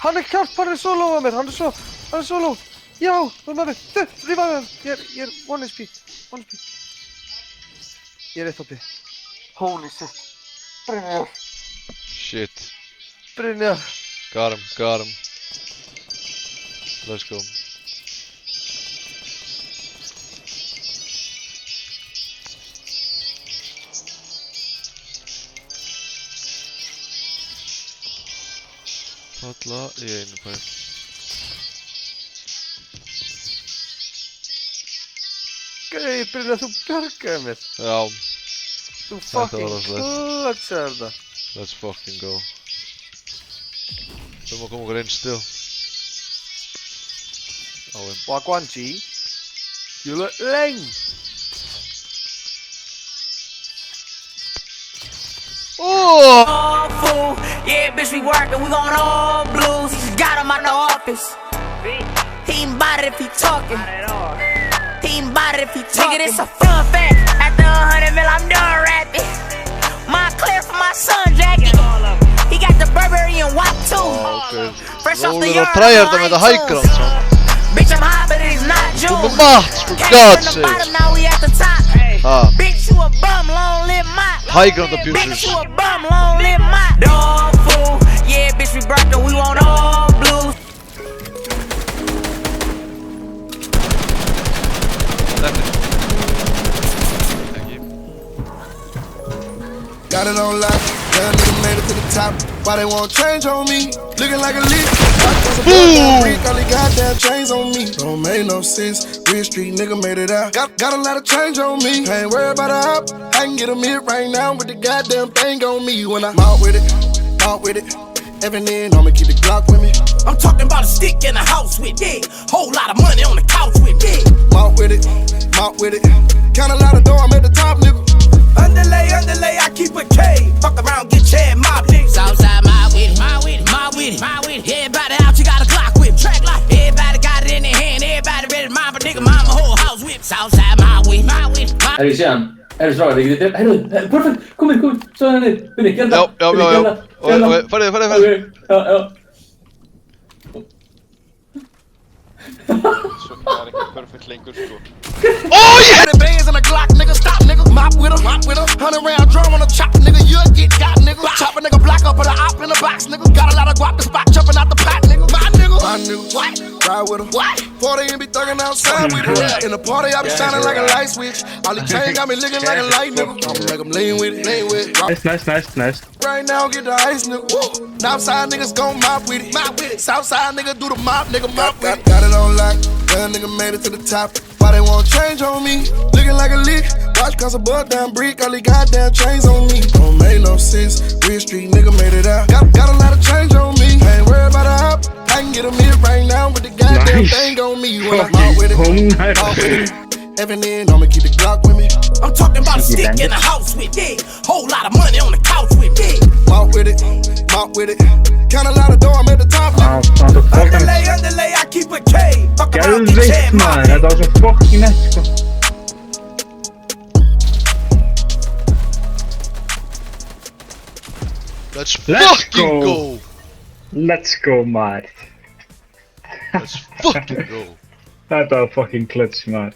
Hann er solo að mér, hann er solo. Já, þú með mér. Rífaðu hann. Ég er 1 HP. Ég er 1 HP. Holy shit. Brynjar. Shit. Brynjar. Got him. Let's go. Falla í einu pæl. Gauð, Brynjar, þú bjargaði mér. Já. Þú fucking klutsaði þetta. Let's fucking go. Þú má koma okkur inn still. Á þeim. Wagwanji. You look lame. Oh! Fool. Yeah, bitch, we working, we gon' all blues. He just got him out the office. He ain't bout it if he talking. He ain't bout it if he talking. Nigga, this a fun fact. After 100 mil, I'm done rapping. My clear for my son jacket. He got the Burberry and WAP too. Okay. Fresh off the Roller yard. og tryhard með þetta high ground samt. Bitch, I'm high, but it's not June. Þú með mats, for Came God's from the bottom, sake. now we at the top. Ha. Bitch, you a bum, long live my. High ground Bitch, abusers. you a bum, long live my. Dog fool. Yeah, bitch, we burnt we want all blues. Got it on lock, young nigga made it to the top. Why they won't change on me? Looking like a leak. All the goddamn chains on me. Don't make no sense. Real street nigga made it out. Got a lot of change on me. I ain't worried about a hop. I can get a hit right now with the goddamn thing on me. When I mount with it. Every nigga on me, keep the Glock with me. I'm talking about a stick in the house with me. Whole lot of money on the couch with me. Mount with it. Count a lot of dough, I'm at the top, nigga. Underlay, I keep a K. Fuck around, get Chad, my bitch. Southside, my with it. Everybody out, you got a Glock whip. Track like everybody got it in their hand. Everybody ready to mom, but nigga, mama whole house whip. Southside, my with it. Herru, ég sé hann. Herru, strákar, þið getið... Herru, perfekt, kom inn, svo hann inn. Vinni, gerða. Já. Farið. Já. Það er ekki perfect lengur, sko. Oh yeah! The bands in a Glock, nigga, stop, nigga. Mop with her. 100 round drum on a chop, nigga. You'll get got, nigga. Chop a nigga block up, put a op in the box, nigga. Got a lot of guap to spot, jumping out the pot, nigga. My nigga. What? Ride with her. What? 40 and be thugging outside with her. In the party, I be shining like a light switch. All the chain got me looking like a light, nigga. I'ma make them lean with it. Nice. Right now, get the ice, nigga. Woo. Northside niggas gon' mop with it. Southside nigga do the mop, nigga mop with it. Got it on lock, young nigga made it to the top. Why they won't change on me? Looking like a leak. Watch cause a bud down brick, all the goddamn chains on me. Don't make no sense. Real street nigga made it out. Got a lot of change on me. I ain't worried about a hop. I can get a hit right now with the goddamn thing on me. When I'm out with it. Every nigga on me, keep the Glock with me. I'm talking about a stick in the house with me. Whole lot of money on the couch with me. Mop with it. Count a lot of dough, I'm at the top. Underlay, I keep a K. Fuck around, get Chad, my Þetta var svo fucking nett, sko. Let's fucking go! Let's go, maður. Let's fucking go! Þetta var fucking clutch, maður.